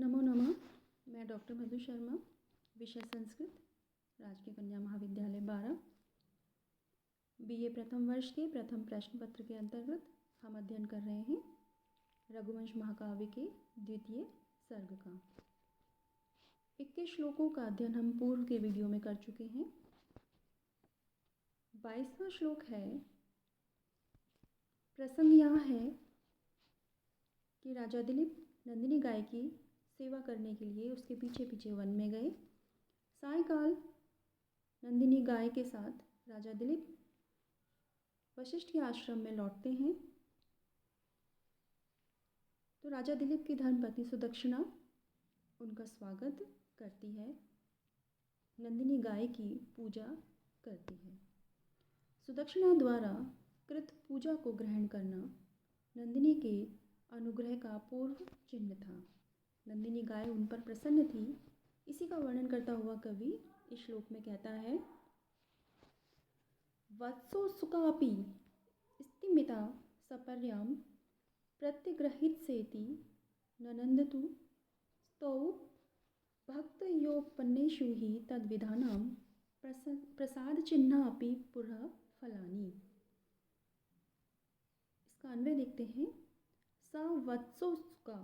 नमो नमः। मैं डॉक्टर मधु शर्मा, विषय संस्कृत, राजकीय कन्या महाविद्यालय 12, बीए प्रथम वर्ष के प्रथम प्रश्न पत्र के अंतर्गत हम अध्ययन कर रहे हैं रघुवंश महाकाव्य के द्वितीय सर्ग का। 21 श्लोकों का अध्ययन हम पूर्व के वीडियो में कर चुके हैं। 22वां श्लोक है। प्रसंग यहाँ है कि राजा दिलीप नंदिनी गाय की सेवा करने के लिए उसके पीछे पीछे वन में गए। सायंकाल नंदिनी गाय के साथ राजा दिलीप वशिष्ठ के आश्रम में लौटते हैं तो राजा दिलीप की धर्मपत्नी सुदक्षिणा उनका स्वागत करती है, नंदिनी गाय की पूजा करती है। सुदक्षिणा द्वारा कृत पूजा को ग्रहण करना नंदिनी के अनुग्रह का पूर्व चिन्ह था। नंदिनी गाय उन पर प्रसन्न थी। इसी का वर्णन करता हुआ कवि इस श्लोक में कहता है, वत्सो सुकापि स्तिमिता सपर्यां प्रत्यग्रहितसेति ननन्दतु स्तौ भक्तयोपन्नेषु हि तद्विधानां प्रसादचिह्नापि पुरः फलानि। इसका अन्वय देखते हैं। सा वत्सो सुका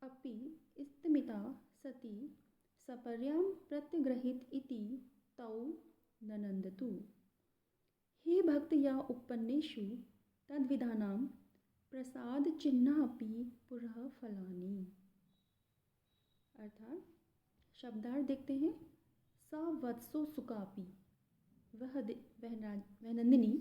अपि स्तिमिता सती सपर्यां प्रत्यग्रहित इति तौ ननन्दतु हे भक्तया उपन्नेषु तद्विधानां प्रसाद चिह्नापि पुरः फलानि। अर्थात शब्दार्थ देखते हैं। सा वत्सो सुकापि, वह नंदिनी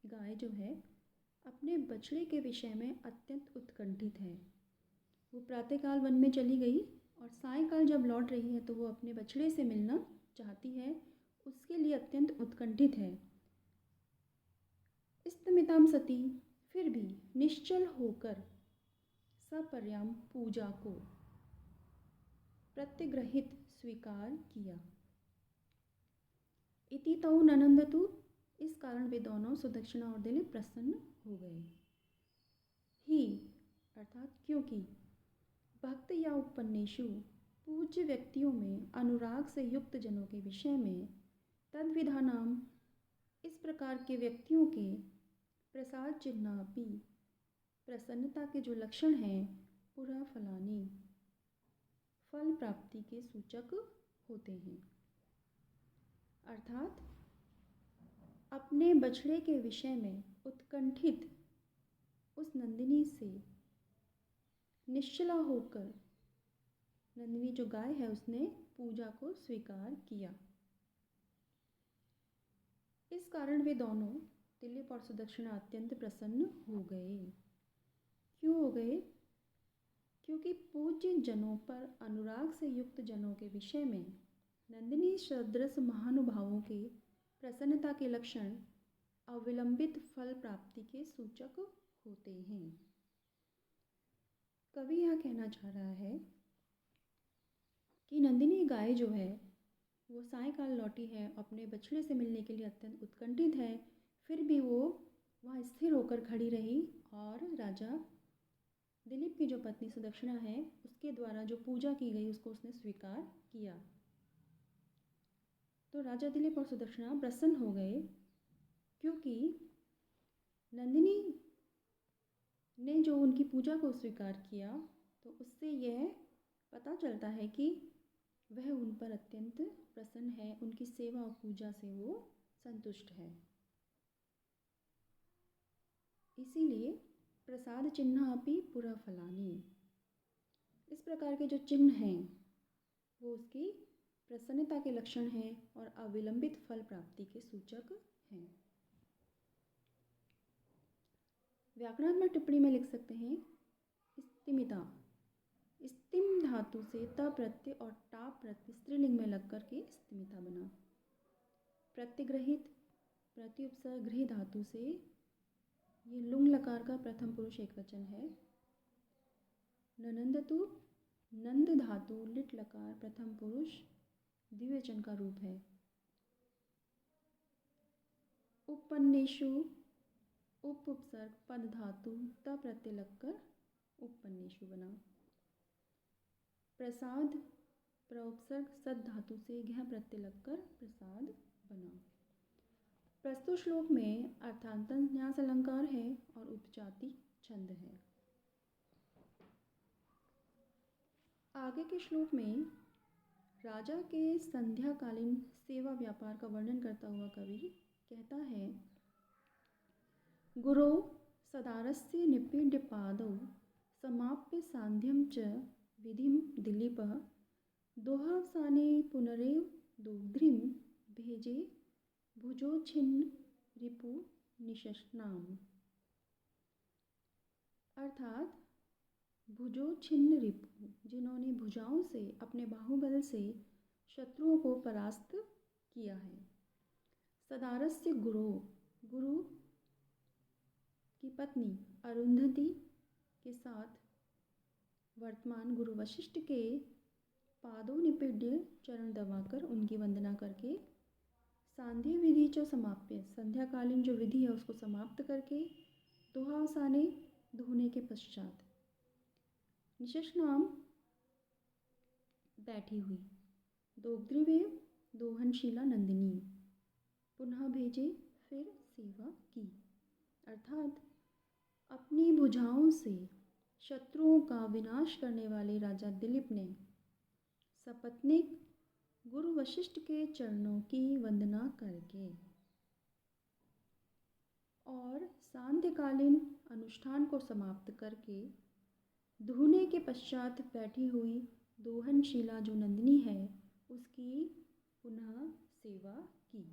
गाय जो है अपने बछड़े के विषय में अत्यंत उत्कंठित है। वो प्रातःकाल वन में चली गई और सायंकाल जब लौट रही है तो वो अपने बछड़े से मिलना चाहती है, उसके लिए अत्यंत उत्कंठित है। स्तिमितां सती, फिर भी निश्चल होकर सपर्यां पूजा को प्रत्यग्रहित स्वीकार किया। इति तौ ननन्दतु, इस कारण वे दोनों सुदक्षिणा और दिलीप प्रसन्न हो गए। ही अर्थात क्योंकि भक्त या उपन्नेषु पूज्य व्यक्तियों में अनुराग से युक्त जनों के विषय में तद्विधानाम, इस प्रकार के व्यक्तियों के प्रसाद चिह्नापि, प्रसन्नता के जो लक्षण हैं, पुरा फलानि, फल प्राप्ति के सूचक होते हैं। अर्थात अपने बछड़े के विषय में उत्कंठित उस नंदिनी से निश्चला होकर नंदिनी जो गाय है उसने पूजा को स्वीकार किया। इस कारण वे दोनों दिलीप और सुदक्षिणा अत्यंत प्रसन्न हो गए। क्यों हो गए? क्योंकि पूज्य जनों पर अनुराग से युक्त जनों के विषय में नंदिनी सदृश महानुभावों के प्रसन्नता के लक्षण अविलंबित फल प्राप्ति के सूचक होते हैं। कवि यहाँ कहना चाह रहा है कि नंदिनी गाय जो है वो सायंकाल लौटी है, अपने बछड़े से मिलने के लिए अत्यंत उत्कंठित है, फिर भी वो वहाँ स्थिर होकर खड़ी रही और राजा दिलीप की जो पत्नी सुदक्षिणा है उसके द्वारा जो पूजा की गई उसको उसने स्वीकार किया। तो राजा दिलीप और सुदक्षिणा प्रसन्न हो गए क्योंकि नंदिनी ने जो उनकी पूजा को स्वीकार किया तो उससे यह पता चलता है कि वह उन पर अत्यंत प्रसन्न है, उनकी सेवा और पूजा से वो संतुष्ट है। इसीलिए प्रसाद चिह्नापि पुरा फलानि, इस प्रकार के जो चिन्ह हैं वो उसकी प्रसन्नता के लक्षण हैं और अविलंबित फल प्राप्ति के सूचक हैं। व्याकरणात्मक टिप्पणी में लिख सकते हैं, स्तिमिता, स्तिम धातु से त प्रत्यय और टा प्रत्यय स्त्रीलिंग में लग करके स्तिमिता बना। प्रत्यग्रहित, प्रत्युपसर्ग गृह धातु से ये लुंग लकार का प्रथम पुरुष एकवचन है। ननन्दतु, नंद धातु लिट लकार प्रथम पुरुष द्विवचन का रूप है। उपन्नेषु, उप उपसर्ग पद धातु त प्रत्यय लगकर उपन्नेषु बना। प्रसाद प्रउपसर्ग सद धातु से घ प्रत्यय लगकर प्रसाद बना। प्रस्तुत श्लोक में अर्थांतर न्यास अलंकार है और उपजाति छंद है। आगे के श्लोक में राजा के संध्याकालीन सेवा व्यापार का वर्णन करता हुआ कवि कहता है, गुरो सदारस्य निपीड्य पादौ समाप्य सांध्यं च विधिं दिलीपः दोहावसाने पुनरेव दोग्ध्रिं भेजे भुजोच्छिन्न रिपु निशस्नाम। अर्थात भुजोच्छिन्न रिपु, जिन्होंने भुजाओं से अपने बाहुबल से शत्रुओं को परास्त किया है। सदारस्य गुरु, गुरु की पत्नी अरुंधति के साथ वर्तमान गुरु वशिष्ठ के पादों निपीड्य चरण दबाकर उनकी वंदना करके सांध्य विधि च समाप्य, संध्याकालीन जो विधि है उसको समाप्त करके दोहावसाने धोने के पश्चात निशस्नाम बैठी हुई दोग्ध्रिवेव दोहनशीला नंदिनी पुनः भेजे फिर सेवा की। अर्थात अपनी भुजाओं से शत्रुओं का विनाश करने वाले राजा दिलीप ने सपत्नीक गुरु वशिष्ठ के चरणों की वंदना करके और सांध्यकालीन अनुष्ठान को समाप्त करके धोने के पश्चात बैठी हुई दोहनशीला जो नंदिनी है उसकी पुनः सेवा की।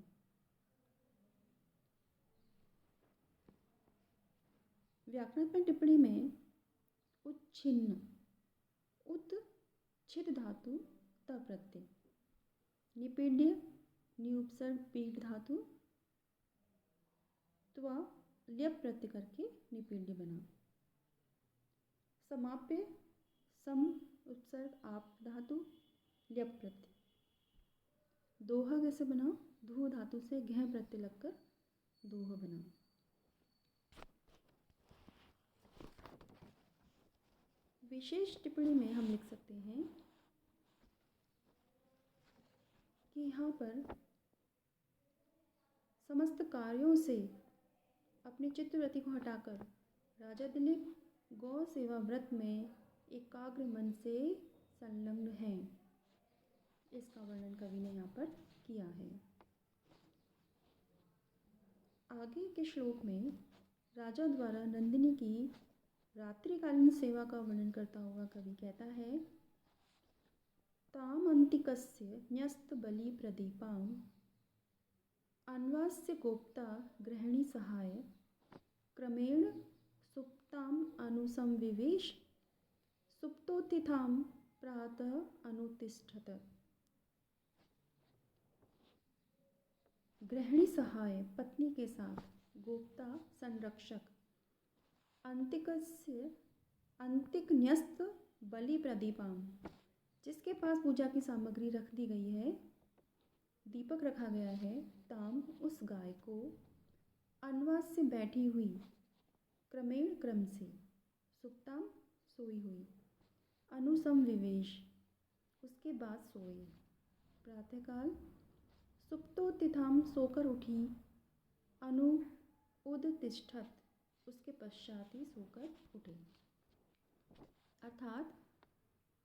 व्याकरणात्मक टिप्पणी में उच्छिन्न, उत छिद धातु त प्रत्यय, निपीड्य निउपसर्ग पीठ धातु त्वा ल्यप प्रत्यय करके निपीड्य बना। समाप्य सम उपसर्ग आप धातु ल्यप प्रत्यय। दोहा कैसे बना? धू धातु से घ प्रत्यय लगकर दोह बना। विशेष टिप्पणी में हम लिख सकते हैं कि यहाँ पर समस्त कार्यों से अपनी चित्तवृत्ति को हटाकर राजा दिलीप गौ सेवा व्रत में एकाग्र मन से संलग्न हैं। इसका वर्णन कवि ने यहाँ पर किया है। आगे के श्लोक में राजा द्वारा नंदिनी की रात्रिकालीन सेवा का वर्णन करता हुआ कवि कहता है, ताम अंतिकस्य न्यस्त बलि प्रदीपाम अन्वास्य गोप्ता गृहिणी सहाय क्रमेण सुप्ताम अनुसंविवेश सुप्तोत्थिताम प्रातः अनुतिष्ठत। गृहिणी सहाय पत्नी के साथ, गोप्ता संरक्षक, अंतिक न्यस्त बलि प्रदीपाम जिसके पास पूजा की सामग्री रख दी गई है, दीपक रखा गया है, ताम उस गाय को, अनवास से बैठी हुई, क्रमेण क्रम से, सुप्ताम सोई हुई, अनुसंविवेश उसके बाद सोए, प्रातःकाल, सुप्तोत्थिताम सोकर उठी, अनु उदतिष्ठत उसके पश्चात ही सोकर उठे। अर्थात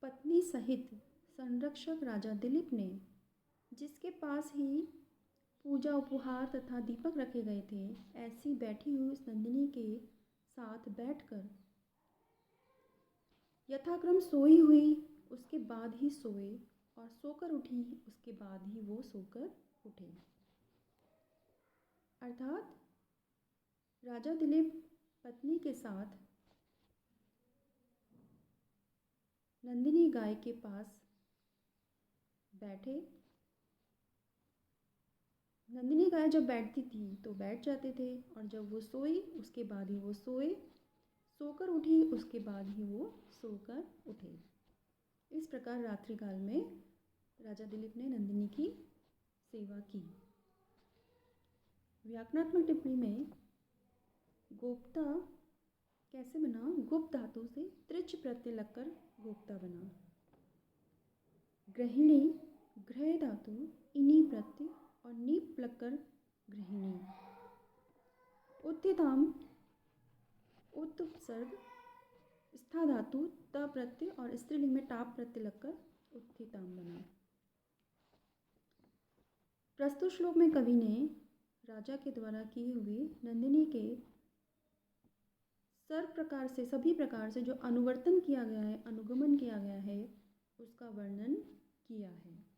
पत्नी सहित संरक्षक राजा दिलीप ने जिसके पास ही पूजा उपहार तथा दीपक रखे गए थे, ऐसी बैठी हुई उस नंदिनी के साथ बैठकर यथाक्रम सोई हुई उसके बाद ही सोए और सोकर उठी उसके बाद ही वो सोकर उठे। अर्थात राजा दिलीप पत्नी के साथ नंदिनी गाय के पास बैठे। नंदिनी गाय जब बैठती थी तो बैठ जाते थे और जब वो सोई उसके बाद ही वो सोए, सोकर उठी उसके बाद ही वो सोकर उठे। इस प्रकार रात्रिकाल में राजा दिलीप ने नंदिनी की सेवा की। व्याकरणात्मक टिप्पणी में गोप्ता कैसे बना? गुप्त धातु से त्रिच प्रत्यय लगकर गोप्ता बना। गृहिणी गृह धातु इनी प्रत्यय और नी प्लकर गृहिणी। उत्थिताम उत उपसर्ग स्था धातु त प्रत्यय और स्त्रीलिंग में टाप प्रत्यय लगकर उत्थिताम बना। प्रस्तुत श्लोक में कवि ने राजा के द्वारा किए हुए नंदिनी के सभी प्रकार से जो अनुवर्तन किया गया है, अनुगमन किया गया है, उसका वर्णन किया है।